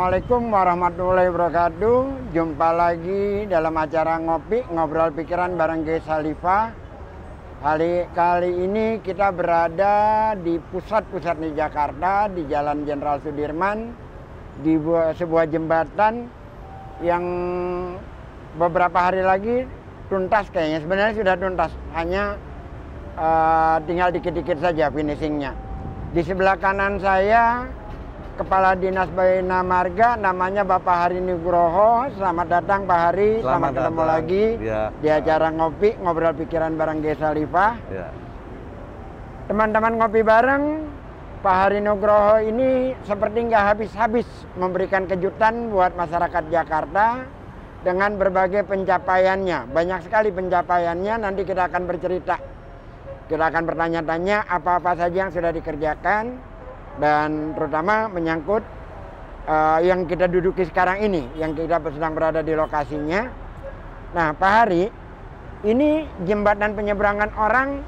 Assalamualaikum warahmatullahi wabarakatuh. Jumpa lagi dalam acara ngopi, ngobrol pikiran bareng Gai Salifah. Kali ini kita berada di pusat di Jakarta, di Jalan Jenderal Sudirman, di sebuah jembatan yang beberapa hari lagi tuntas kayaknya. Sebenarnya sudah tuntas, hanya tinggal dikit-dikit saja finishingnya. Di sebelah kanan saya Kepala Dinas Bina Marga, namanya Bapak Hari Nugroho. Selamat datang Pak Hari, selamat ketemu lagi di acara ngopi, ngobrol pikiran bareng Gai Salifah. Teman-teman ngopi bareng, Pak Hari Nugroho ini seperti nggak habis-habis memberikan kejutan buat masyarakat Jakarta dengan berbagai pencapaiannya. Banyak sekali pencapaiannya, nanti kita akan bercerita. Kita akan bertanya-tanya apa-apa saja yang sudah dikerjakan, dan terutama menyangkut yang kita duduki sekarang ini, yang kita sedang berada di lokasinya. Nah, Pak Hari, ini jembatan penyeberangan orang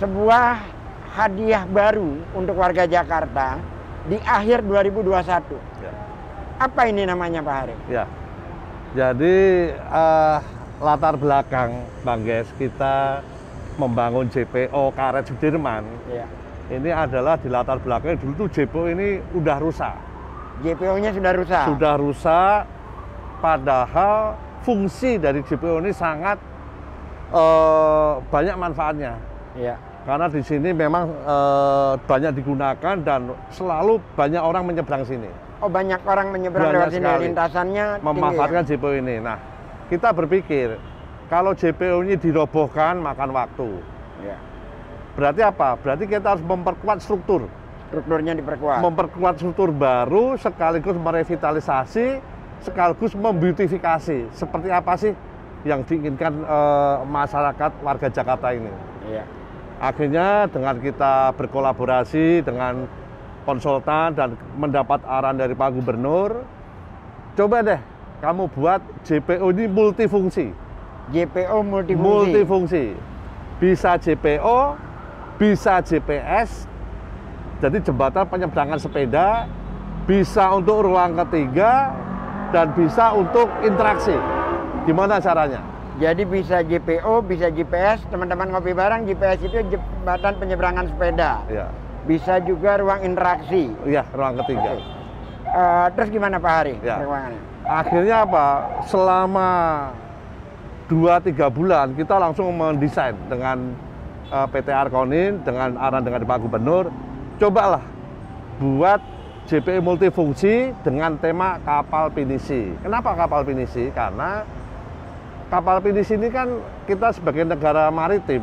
sebuah hadiah baru untuk warga Jakarta di akhir 2021. Apa ini namanya, Pak Hari? Jadi latar belakang Bang Ges, kita membangun JPO Karet Sudirman. Ini adalah di latar belakangnya dulu tuh JPO ini udah rusak. JPO-nya sudah rusak? Sudah rusak, padahal fungsi dari JPO ini sangat banyak manfaatnya. Karena di sini memang banyak digunakan dan selalu banyak orang menyeberang sini. Oh, banyak orang menyeberang lewat sini, lintasannya memanfaatkan JPO ini. Nah, kita berpikir kalau JPO ini dirobohkan makan waktu. Berarti apa? Berarti kita harus memperkuat struktur. Strukturnya diperkuat. Memperkuat struktur baru, sekaligus merevitalisasi, sekaligus membeautifikasi. Seperti apa sih yang diinginkan masyarakat warga Jakarta ini? Akhirnya dengan kita berkolaborasi dengan konsultan dan mendapat arahan dari Pak Gubernur, coba deh kamu buat JPO ini multifungsi. JPO multifungsi. Multifungsi. Bisa JPO, bisa GPS, jadi jembatan penyeberangan sepeda, bisa untuk ruang ketiga, dan bisa untuk interaksi. Gimana caranya? Jadi bisa JPO, bisa GPS, teman-teman ngopi bareng, GPS itu jembatan penyeberangan sepeda. Bisa juga ruang interaksi. Ruang ketiga. Terus gimana Pak Hari? Akhirnya apa? Selama 2-3 bulan kita langsung mendesain dengan PT Arkonin, dengan arahan dengan Pak Gubernur, cobalah buat JPO multifungsi dengan tema kapal pinisi. Kenapa kapal pinisi? Karena kapal pinisi ini kan kita sebagai negara maritim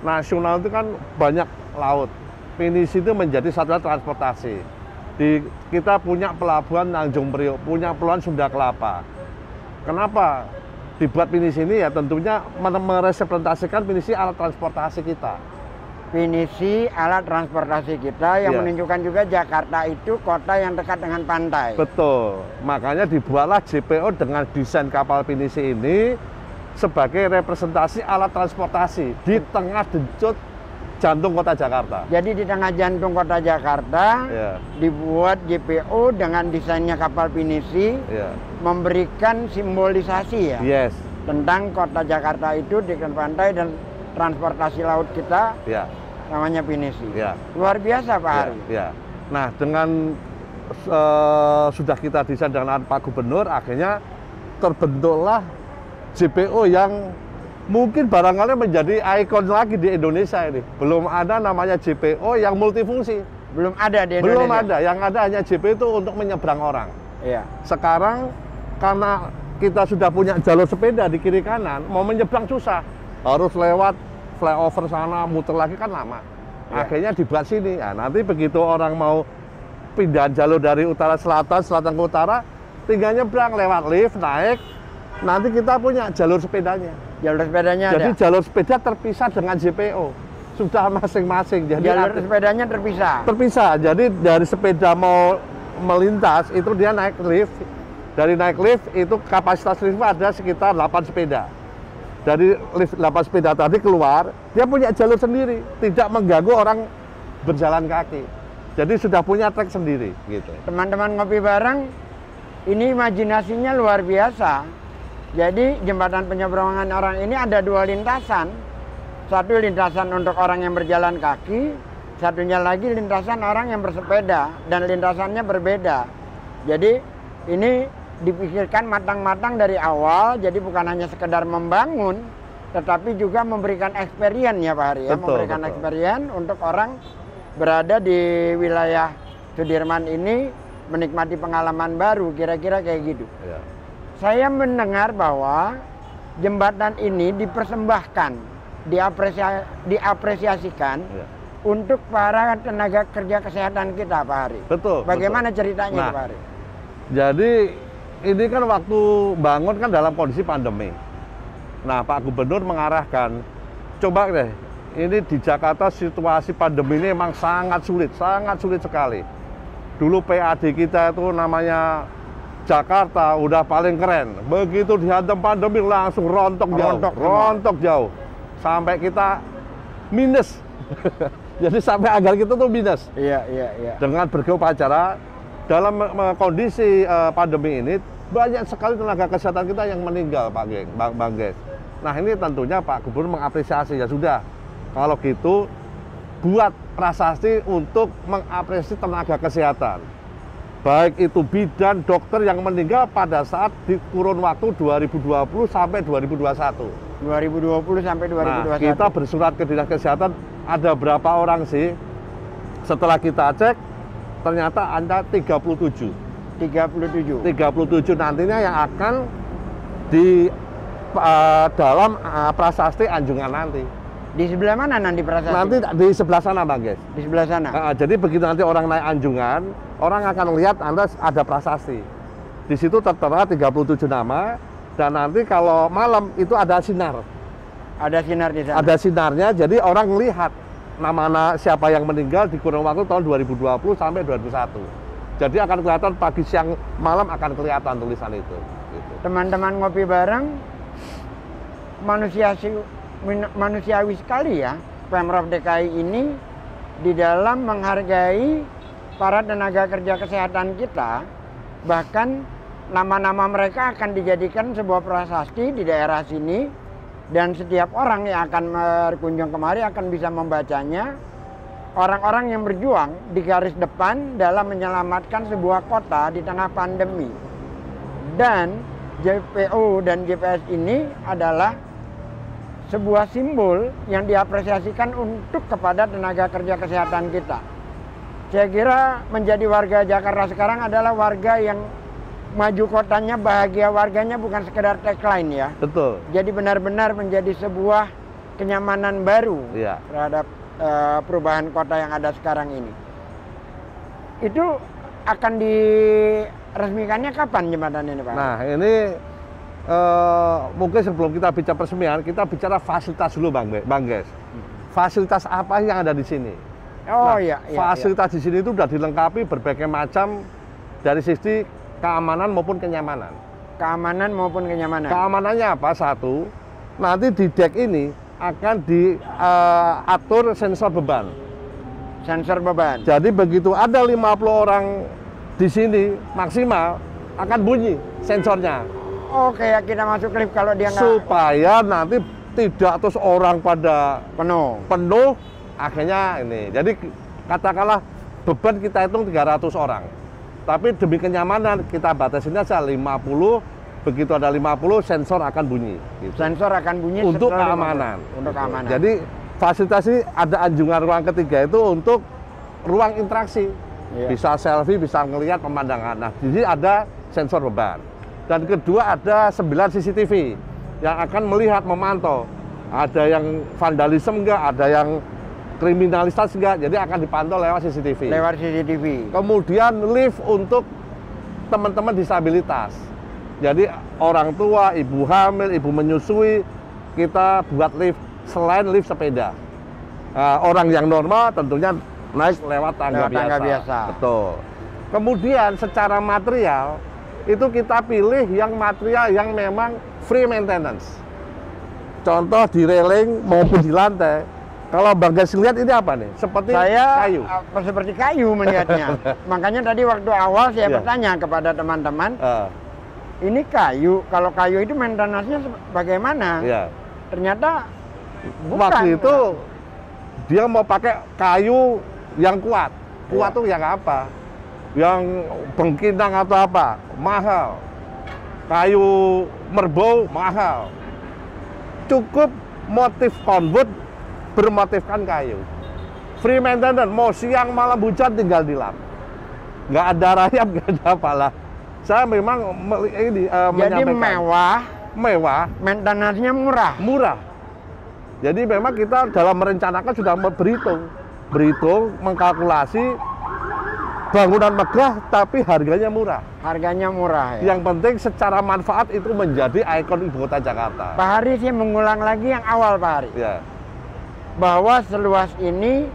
nasional itu kan banyak laut. Pinisi itu menjadi satu transportasi. Kita punya pelabuhan Tanjung Priok, punya pelabuhan Sunda Kelapa. Kenapa dibuat pinisi ini? Ya tentunya merepresentasikan pinisi alat transportasi kita. Pinisi alat transportasi kita yang menunjukkan juga Jakarta itu kota yang dekat dengan pantai. Betul. Makanya dibuatlah JPO dengan desain kapal pinisi ini sebagai representasi alat transportasi di tengah denyut jantung kota Jakarta. Jadi di tengah jantung kota Jakarta dibuat JPO dengan desainnya kapal pinisi, memberikan simbolisasi tentang kota Jakarta itu di pantai dan transportasi laut kita, namanya pinisi. Luar biasa Pak Hari. Nah, dengan sudah kita desain dengan Pak Gubernur, akhirnya terbentuklah JPO yang mungkin barangkali menjadi ikon lagi di Indonesia ini. Belum ada namanya JPO yang multifungsi. Belum ada di Indonesia? Belum ada. Yang ada hanya JPO itu untuk menyeberang orang. Sekarang karena kita sudah punya jalur sepeda di kiri kanan, mau menyeberang susah. Harus lewat flyover sana, muter lagi kan lama. Akhirnya dibuat sini. Nah, nanti begitu orang mau pindah jalur dari utara selatan, selatan ke utara, tinggal nyebrang lewat lift, naik. Nanti kita punya jalur sepedanya. Jalur sepedanya Jadi ada? jalur sepeda terpisah dengan JPO. Sudah masing-masing. Jadi jalur sepedanya terpisah? Terpisah. Jadi dari sepeda mau melintas, itu dia naik lift. Dari naik lift, itu kapasitas lift ada sekitar 8 sepeda. Dari lift 8 sepeda tadi keluar, dia punya jalur sendiri. Tidak mengganggu orang berjalan kaki. Jadi sudah punya trek sendiri gitu. Teman-teman ngopi bareng, ini imajinasinya luar biasa. Jadi jembatan penyeberangan orang ini ada 2 lintasan. Satu lintasan untuk orang yang berjalan kaki, satunya lagi lintasan orang yang bersepeda, dan lintasannya berbeda. Jadi ini dipikirkan matang-matang dari awal, jadi bukan hanya sekedar membangun, tetapi juga memberikan experience ya Pak Hari ya, memberikan experience untuk orang berada di wilayah Sudirman ini menikmati pengalaman baru, kira-kira kayak gitu. Ya. Saya mendengar bahwa jembatan ini dipersembahkan, diapresiasikan ya, untuk para tenaga kerja kesehatan kita Pak Hari. Betul. Bagaimana ceritanya Pak Hari? Jadi ini kan waktu bangun kan dalam kondisi pandemi. Nah Pak Gubernur mengarahkan, coba deh, ini di Jakarta situasi pandemi ini memang sangat sulit sekali. Dulu PAD kita itu namanya Jakarta udah paling keren. Begitu dihantam pandemi langsung rontok jauh. Sampai kita minus. Jadi sampai agar kita tuh minus. Iya. Dengan bergeupacara dalam kondisi pandemi ini banyak sekali tenaga kesehatan kita yang meninggal Bang Ges. Nah ini tentunya Pak Gubernur mengapresiasi, ya sudah. Kalau gitu, buat prasasti untuk mengapresiasi tenaga kesehatan. Baik itu bidan, dokter yang meninggal pada saat di kurun waktu 2020 sampai 2021. 2020 sampai 2021. Nah, kita bersurat ke Dinas Kesehatan, ada berapa orang sih? Setelah kita cek, ternyata ada 37. 37 nantinya yang akan di dalam prasasti Anjungan nanti. Di sebelah mana nanti prasasti? Nanti di sebelah sana Bang Ges. Di sebelah sana? Jadi begitu nanti orang naik Anjungan, orang akan lihat Anda ada prasasti. Di situ tertera 37 nama, dan nanti kalau malam itu ada sinar. Ada sinar di sana? Ada sinarnya, jadi orang melihat nama siapa yang meninggal di kurun waktu tahun 2020 sampai 2021. Jadi akan kelihatan pagi, siang, malam akan kelihatan tulisan itu. Gitu. Teman-teman ngopi bareng, manusiawi sekali ya Pemprov DKI ini di dalam menghargai para tenaga kerja kesehatan kita. Bahkan nama-nama mereka akan dijadikan sebuah prasasti di daerah sini, dan setiap orang yang akan berkunjung kemari akan bisa membacanya. Orang-orang yang berjuang di garis depan dalam menyelamatkan sebuah kota di tengah pandemi. Dan JPO dan JPS ini adalah sebuah simbol yang diapresiasikan untuk kepada tenaga kerja kesehatan kita. Saya kira menjadi warga Jakarta sekarang adalah warga yang maju kotanya, bahagia warganya, bukan sekedar tagline ya. Betul. Jadi benar-benar menjadi sebuah kenyamanan baru terhadap perubahan kota yang ada sekarang ini. Itu akan diresmikannya kapan jembatan ini Pak? Nah ini mungkin sebelum kita bicara peresmian, kita bicara fasilitas dulu Bang Ges. Fasilitas apa yang ada di sini? Fasilitas di sini itu sudah dilengkapi berbagai macam dari sisi keamanan maupun kenyamanan. Keamanan maupun kenyamanan. Keamanannya apa? Satu, nanti di dek ini akan diatur sensor beban. Sensor beban. Jadi begitu ada 50 orang di sini maksimal akan bunyi sensornya. Oh, kayak kita masuk lift kalau dia nggak. Supaya nanti tidak terus orang pada penuh akhirnya ini. Jadi katakanlah beban kita hitung 300 orang. Tapi demi kenyamanan kita batasinnya saja 50. Begitu ada 50 sensor akan bunyi. Gitu. Sensor akan bunyi untuk keamanan. Untuk keamanan. Jadi fasilitas ini ada Anjungan ruang ketiga itu untuk ruang interaksi. Bisa selfie, bisa ngelihat pemandangan. Nah, di sini ada sensor beban. Dan kedua ada 9 CCTV yang akan melihat, memantau. Ada yang vandalisme enggak, ada yang kriminalitas enggak, jadi akan dipantau lewat CCTV. Lewat CCTV. Kemudian lift untuk teman-teman disabilitas. Jadi orang tua, ibu hamil, ibu menyusui, kita buat lift selain lift sepeda. Orang yang normal tentunya naik lewat tangga biasa. Betul. Kemudian secara material itu kita pilih yang material yang memang free maintenance. Contoh di railing maupun di lantai Kalau Bang Gas lihat ini apa nih? Seperti kayu. Seperti kayu melihatnya. Makanya tadi waktu awal saya bertanya kepada teman-teman, ini kayu. Kalau kayu itu maintenance-nya bagaimana? Ternyata bukan. Waktu itu dia mau pakai kayu yang kuat. Kuat tuh yang apa? Yang bengkinang atau apa? Mahal. Kayu merbau mahal. Cukup motif conwood bermotifkan kayu. Free maintenance, mau siang malam hujan tinggal dilap. Nggak ada rayap, nggak ada apalah. Saya memang ini jadi menyampaikan. Mewah. Maintenance-nya murah. Murah. Jadi memang kita dalam merencanakan sudah berhitung, mengkalkulasi bangunan megah tapi harganya murah. Harganya murah ya. Yang penting secara manfaat itu menjadi ikon ibu kota Jakarta. Pak Hari, saya mengulang lagi yang awal Pak Hari. Bahwa seluas ini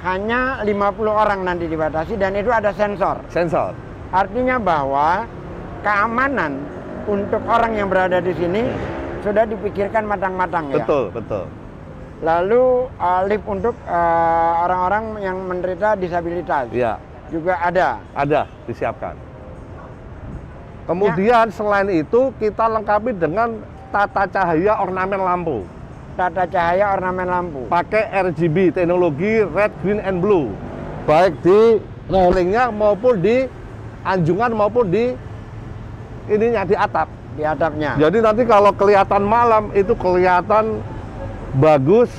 hanya 50 orang nanti dibatasi dan itu ada sensor. Sensor. Artinya bahwa keamanan untuk orang yang berada di sini sudah dipikirkan matang-matang ya. Betul. Lalu lift untuk orang-orang yang menderita disabilitas. Juga ada. Ada, disiapkan. Kemudian selain itu kita lengkapi dengan tata cahaya ornamen lampu. Tata cahaya ornamen lampu. Pakai RGB, teknologi red, green, and blue. Baik di railingnya maupun di anjungan maupun di ininya, di atap. Di atapnya. Jadi nanti kalau kelihatan malam itu kelihatan bagus.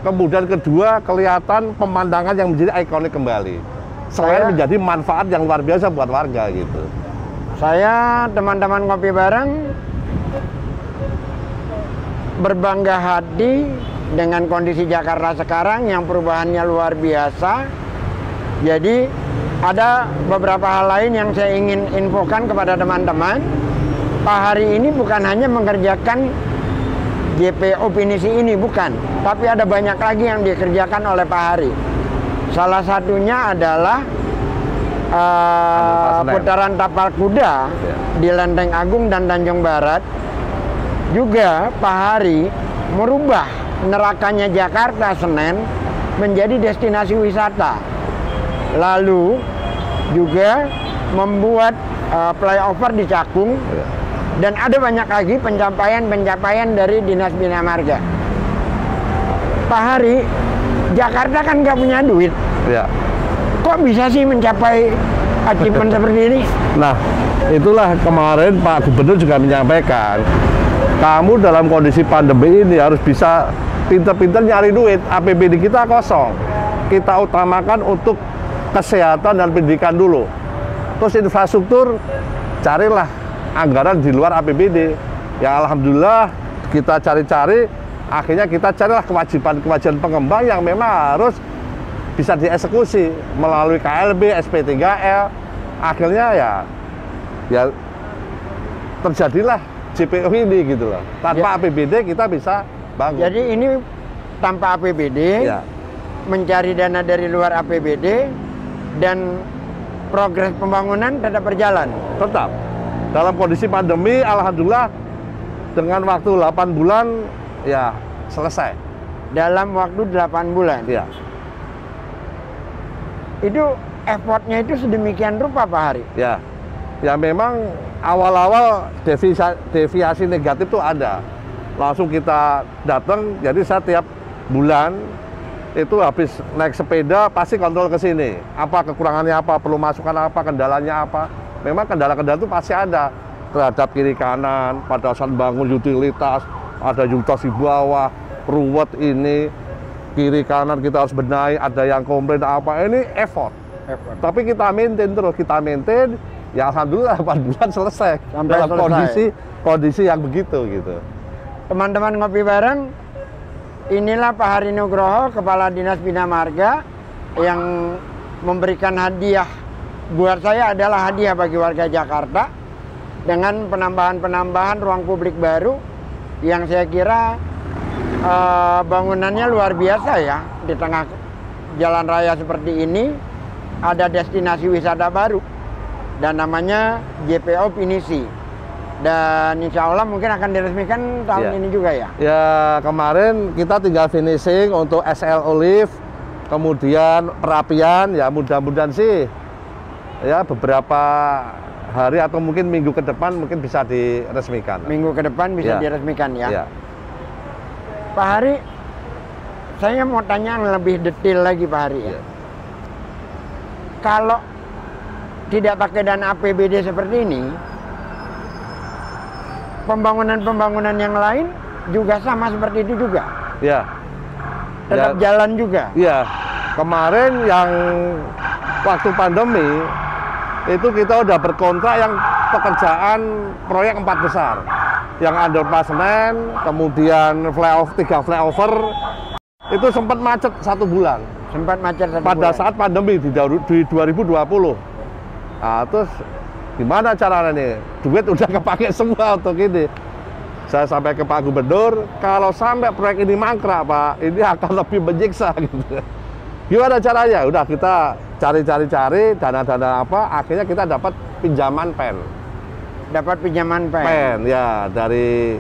Kemudian kedua kelihatan pemandangan yang menjadi ikonik kembali. Selain menjadi manfaat yang luar biasa buat warga gitu. Saya teman-teman ngopi bareng berbangga hati dengan kondisi Jakarta sekarang yang perubahannya luar biasa. Jadi ada beberapa hal lain yang saya ingin infokan kepada teman-teman. Pak Hari ini bukan hanya mengerjakan JPO Pinisi ini, bukan. Tapi ada banyak lagi yang dikerjakan oleh Pak Hari. Salah satunya adalah putaran tapal kuda di Lenteng Agung dan Tanjung Barat. Juga Pak Hari merubah nerakanya Jakarta Senen menjadi destinasi wisata. Lalu juga membuat flyover di Cakung. Dan ada banyak lagi pencapaian dari Dinas Bina Marga. Pak Hari, Jakarta kan nggak punya duit. Kok bisa sih mencapai achievement seperti ini? Nah, itulah kemarin Pak Gubernur juga menyampaikan, kamu dalam kondisi pandemi ini harus bisa pinter-pinter nyari duit. APBD kita kosong. Kita utamakan untuk kesehatan dan pendidikan dulu. Terus infrastruktur, carilah anggaran di luar APBD. Ya alhamdulillah kita cari-cari, akhirnya kita carilah kewajiban pengembang yang memang harus bisa dieksekusi melalui KLB, SP3L. Akhirnya ya terjadilah JPO ini gitu loh. Tanpa APBD kita bisa bangun. Jadi ini tanpa APBD, mencari dana dari luar APBD, dan progres pembangunan tetap berjalan. Tetap. Dalam kondisi pandemi, alhamdulillah dengan waktu 8 bulan ya selesai. Dalam waktu 8 bulan? Itu effortnya itu sedemikian rupa Pak Hari? Ya memang awal-awal deviasi negatif itu ada. Langsung kita datang, jadi saya tiap bulan itu habis naik sepeda pasti kontrol ke sini. Apa kekurangannya apa, perlu masukan apa, kendalanya apa. Memang kendala-kendala itu pasti ada terhadap kiri kanan, pada saat bangun utilitas, ada utilitas di bawah, ruwet ini, kiri kanan kita harus benahi, ada yang komplain apa, ini effort. Tapi kita maintain terus, ya alhamdulillah 8 bulan selesai. Sampai dalam selesai. kondisi yang begitu gitu. Teman-teman ngopi bareng, inilah Pak Hari Nugroho, Kepala Dinas Bina Marga, yang memberikan hadiah. Buat saya adalah hadiah bagi warga Jakarta dengan penambahan-penambahan ruang publik baru yang saya kira bangunannya luar biasa ya. Di tengah jalan raya seperti ini ada destinasi wisata baru dan namanya JPO Pinisi. Dan insya Allah mungkin akan diresmikan tahun ini juga ya? Ya, kemarin kita tinggal finishing untuk SL Olive, kemudian perapian, ya mudah-mudahan sih ya beberapa hari atau mungkin minggu ke depan mungkin bisa diresmikan. Minggu ke depan bisa diresmikan ya? Pak Hari, saya mau tanya yang lebih detail lagi Pak Hari ya. Kalau tidak pakai dana APBD seperti ini, pembangunan-pembangunan yang lain juga sama seperti itu juga? Ya. Tetap jalan juga? Iya. Kemarin yang waktu pandemi, itu kita udah berkontrak yang pekerjaan proyek 4 besar. Yang underpass Senen, kemudian 3 flyover, itu sempat macet 1 bulan. Sempat macet 1 bulan? Pada saat pandemi di 2020. Nah, terus gimana caranya nih? Duit udah kepake semua untuk ini. Saya sampai ke Pak Gubernur, kalau sampai proyek ini mangkrak Pak, ini akan lebih menyiksa gitu. Gimana caranya? Udah kita cari-cari dana-dana apa, akhirnya kita dapat pinjaman pen. Dapat pinjaman pen? Pen, ya, dari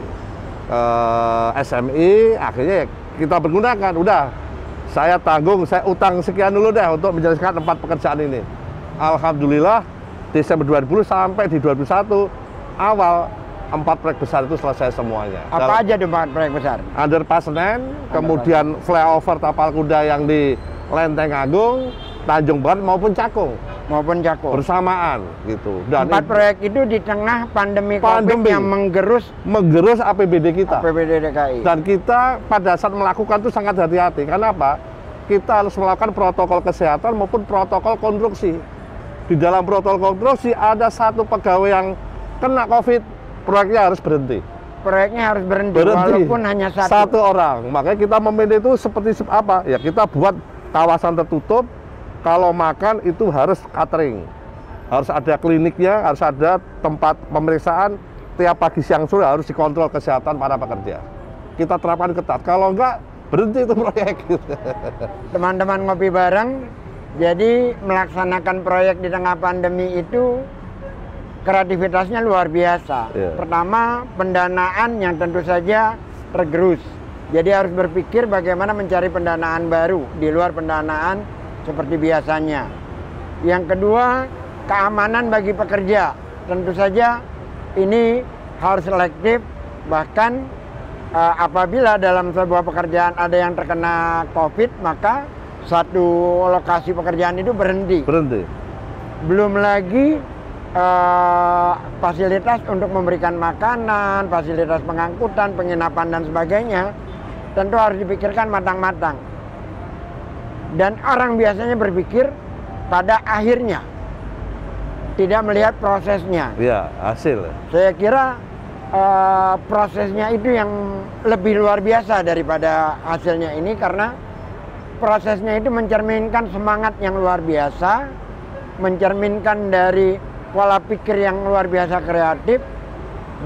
SMI, akhirnya kita pergunakan. Udah, saya tanggung, saya utang sekian dulu deh untuk menjelaskan 4 pekerjaan ini. Alhamdulillah, Desember 2020 sampai di 2021 awal 4 proyek besar itu selesai semuanya. Apa aja tuh 4 proyek besar? Underpass Senen, kemudian flyover Tapal Kuda yang di Lenteng Agung, Tanjung Barat maupun Cakung. Bersamaan gitu. Dan 4 proyek itu di tengah pandemi COVID yang menggerus APBD kita. APBD DKI. Dan kita pada saat melakukan itu sangat hati-hati. Karena apa? Kita harus melakukan protokol kesehatan maupun protokol konstruksi. Di dalam protokol konstruksi ada 1 pegawai yang kena COVID, proyeknya harus berhenti. Proyeknya harus berhenti. Walaupun hanya 1 orang. Makanya kita memilih itu seperti apa? Ya kita buat kawasan tertutup. Kalau makan itu harus catering, harus ada kliniknya, harus ada tempat pemeriksaan tiap pagi, siang, sore harus dikontrol kesehatan para pekerja. Kita terapkan ketat. Kalau enggak berhenti itu proyek. Teman-teman ngopi bareng. Jadi melaksanakan proyek di tengah pandemi itu kreativitasnya luar biasa. Pertama, pendanaan yang tentu saja tergerus. Jadi harus berpikir bagaimana mencari pendanaan baru di luar pendanaan seperti biasanya. Yang kedua, keamanan bagi pekerja. Tentu saja ini harus selektif, bahkan apabila dalam sebuah pekerjaan ada yang terkena COVID, maka satu lokasi pekerjaan itu berhenti. Belum lagi fasilitas untuk memberikan makanan, fasilitas pengangkutan, penginapan dan sebagainya, tentu harus dipikirkan matang-matang. Dan orang biasanya berpikir pada akhirnya, tidak melihat prosesnya. Iya, hasil. Saya kira prosesnya itu yang lebih luar biasa daripada hasilnya ini, karena prosesnya itu mencerminkan semangat yang luar biasa, mencerminkan dari pola pikir yang luar biasa kreatif,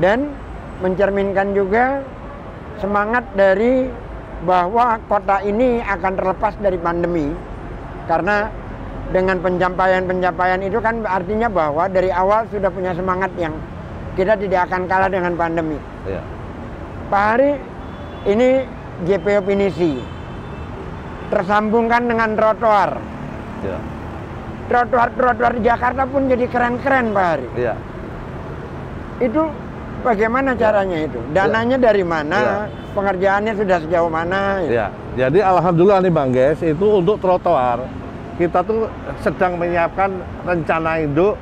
dan mencerminkan juga semangat dari bahwa kota ini akan terlepas dari pandemi. Karena dengan pencapaian-pencapaian itu kan artinya bahwa dari awal sudah punya semangat yang kita tidak akan kalah dengan pandemi. Pak Hari, ini JPO Pinisi tersambungkan dengan trotoar. Trotoar di Jakarta pun jadi keren-keren Pak Hari. Itu bagaimana caranya itu? Dananya dari mana? Pengerjaannya sudah sejauh mana? Jadi alhamdulillah nih Bang Ges, itu untuk trotoar kita tuh sedang menyiapkan rencana induk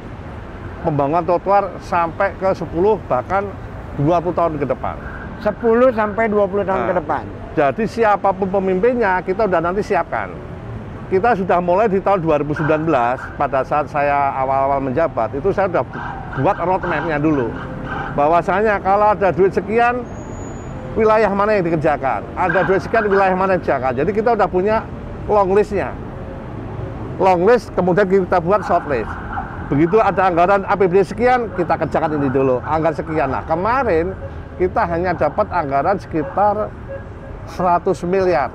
pembangunan trotoar sampai ke 10 bahkan 20 tahun ke depan. 10 sampai 20 tahun ke depan. Jadi siapapun pemimpinnya kita udah nanti siapkan. Kita sudah mulai di tahun 2019 pada saat saya awal-awal menjabat, itu saya udah buat roadmap-nya dulu. Bahwasanya kalau ada duit sekian, wilayah mana yang dikerjakan, ada duit sekian, wilayah mana yang dikerjakan. Jadi kita udah punya long list-nya. Long list, kemudian kita buat short list. Begitu ada anggaran APBD sekian, kita kerjakan ini dulu, anggaran sekian. Nah kemarin kita hanya dapat anggaran sekitar 100 miliar.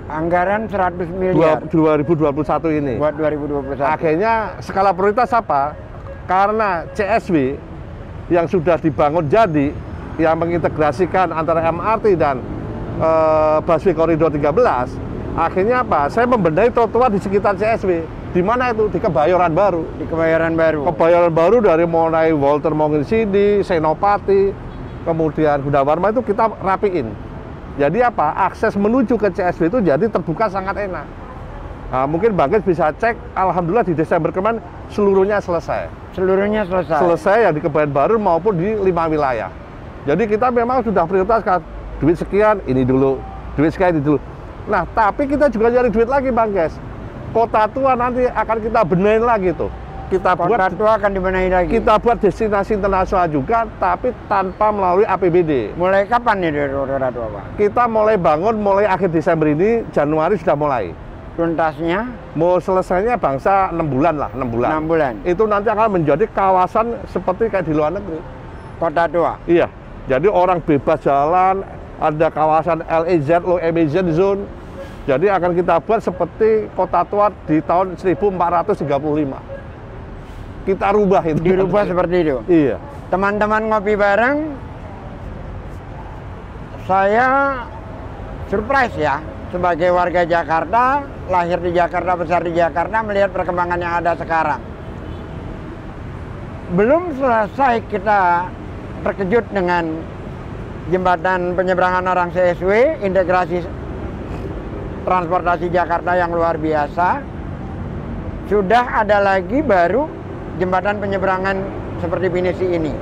Anggaran 100 miliar. 2021 ini. Buat 2021. Akhirnya skala prioritas apa? Karena CSW yang sudah dibangun jadi, yang mengintegrasikan antara MRT dan busway koridor 13, akhirnya apa? Saya membenahi trotoar di sekitar CSW. Di mana itu? Di Kebayoran Baru. Di Kebayoran Baru. Kebayoran Baru dari mulai Walter Monginsidi, Senopati, kemudian Gunawarman itu kita rapiin. Jadi apa? Akses menuju ke CSW itu jadi terbuka sangat enak. Nah, mungkin Bang Ges bisa cek, alhamdulillah di Desember kemarin seluruhnya selesai. Seluruhnya selesai. Selesai yang di Kebayoran Baru maupun di 5 wilayah. Jadi kita memang sudah prioritaskan duit sekian ini dulu, duit sekian ini dulu. Nah, tapi kita juga nyari duit lagi, Bang Ges. Kota Tua nanti akan kita benahin lagi tuh. Kota Tua akan dibenahi lagi. Kita buat destinasi internasional juga, tapi tanpa melalui APBD. Mulai kapan nih Kota Tua, Pak? Kita mulai bangun mulai akhir Desember ini, Januari sudah mulai. Tuntasnya? Mau selesainya bangsa 6 bulan lah, 6 bulan. 6 bulan. Itu nanti akan menjadi kawasan seperti kayak di luar negeri. Kota Tua? Iya. Jadi orang bebas jalan, ada kawasan LEZ, Low Emission Zone. Jadi akan kita buat seperti Kota Tua di tahun 1435. Kita rubah itu. Dirubah seperti itu? Iya. Teman-teman ngopi bareng, saya surprise ya. Sebagai warga Jakarta, lahir di Jakarta, besar di Jakarta, melihat perkembangan yang ada sekarang. Belum selesai kita terkejut dengan jembatan penyeberangan orang CSW, integrasi transportasi Jakarta yang luar biasa. Sudah ada lagi baru jembatan penyeberangan seperti Pinisi ini.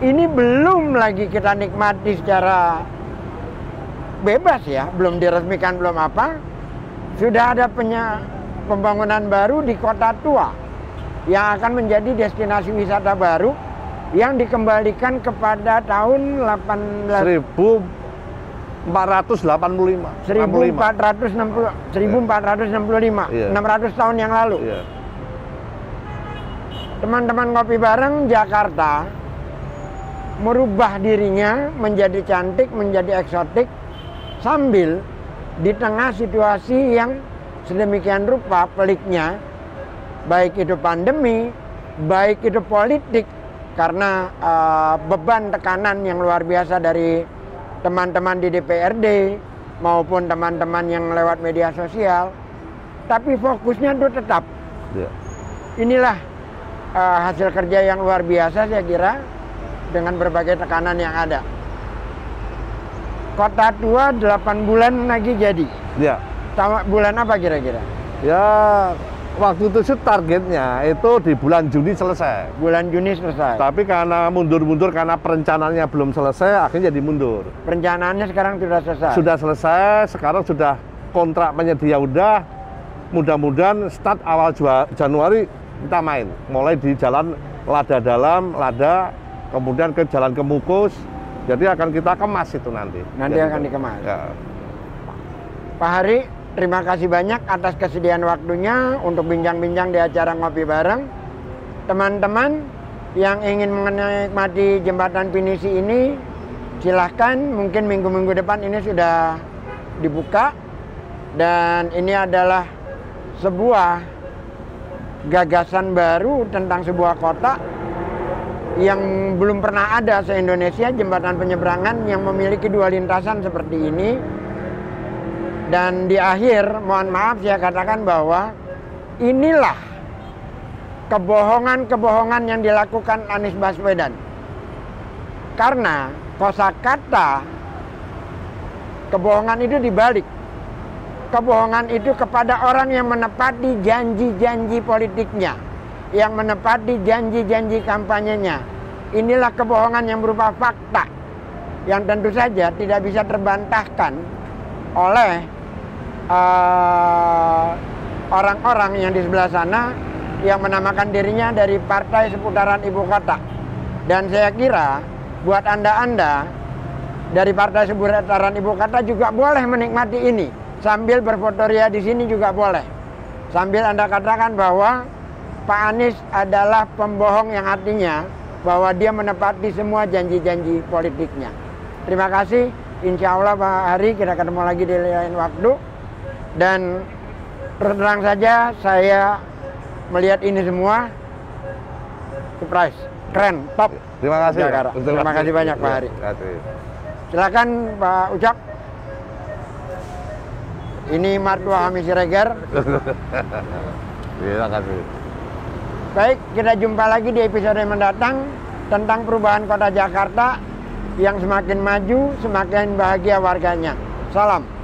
Ini belum lagi kita nikmati secara bebas ya, belum diresmikan, belum apa. Sudah ada pembangunan baru di Kota Tua yang akan menjadi destinasi wisata baru yang dikembalikan kepada tahun 1465. 1465, Iya. 600 tahun yang lalu. Iya. Teman-teman ngopi bareng Jakarta merubah dirinya menjadi cantik, menjadi eksotik, sambil di tengah situasi yang sedemikian rupa peliknya, baik itu pandemi, baik itu politik, karena beban tekanan yang luar biasa dari teman-teman di DPRD maupun teman-teman yang lewat media sosial, tapi fokusnya itu tetap. Yeah. Inilah hasil kerja yang luar biasa saya kira dengan berbagai tekanan yang ada. Kota Tua 8 bulan lagi jadi. Ya. Bulan apa kira-kira? Ya, waktu itu sih targetnya itu di bulan Juni selesai. Bulan Juni selesai. Tapi karena mundur-mundur karena perencanaannya belum selesai, akhirnya jadi mundur. Perencanaannya sekarang sudah selesai. Sudah selesai, sekarang sudah kontrak penyedia udah. Mudah-mudahan start awal Januari kita main. Mulai di jalan Lada Dalam, Lada, kemudian ke Jalan Kemukus. Jadi akan kita kemas itu nanti. Nanti jadi, akan dikemas. Ya. Pak Hari, terima kasih banyak atas kesediaan waktunya untuk bincang-bincang di acara Ngopi Bareng. Teman-teman yang ingin menikmati jembatan Pinisi ini, silahkan, mungkin minggu-minggu depan ini sudah dibuka. Dan ini adalah sebuah gagasan baru tentang sebuah kota yang belum pernah ada se-Indonesia, jembatan penyeberangan yang memiliki dua lintasan seperti ini. Dan di akhir, mohon maaf saya katakan bahwa inilah kebohongan-kebohongan yang dilakukan Anies Baswedan. Karena kosakata kebohongan itu dibalik. Kebohongan itu kepada orang yang menepati janji-janji politiknya, yang menepati janji-janji kampanyenya. Inilah kebohongan yang berupa fakta, yang tentu saja tidak bisa terbantahkan oleh orang-orang yang di sebelah sana yang menamakan dirinya dari partai seputaran ibu kota. Dan saya kira buat Anda-Anda dari partai seputaran ibu kota juga boleh menikmati ini. Sambil berfotoria di sini juga boleh. Sambil Anda katakan bahwa Pak Anies adalah pembohong yang artinya bahwa dia menepati semua janji-janji politiknya. Terima kasih. Insya Allah Pak Hari kita ketemu lagi di lain waktu. Dan terus terang saja saya melihat ini semua surprise. keren, top. Terima kasih. Jakarta. Terima kasih banyak Pak Hari. Terima kasih. Silakan Pak Ucok. Ini Martua Hamis Siregar. Terima kasih. Baik, kita jumpa lagi di episode mendatang tentang perubahan kota Jakarta yang semakin maju, semakin bahagia warganya. Salam.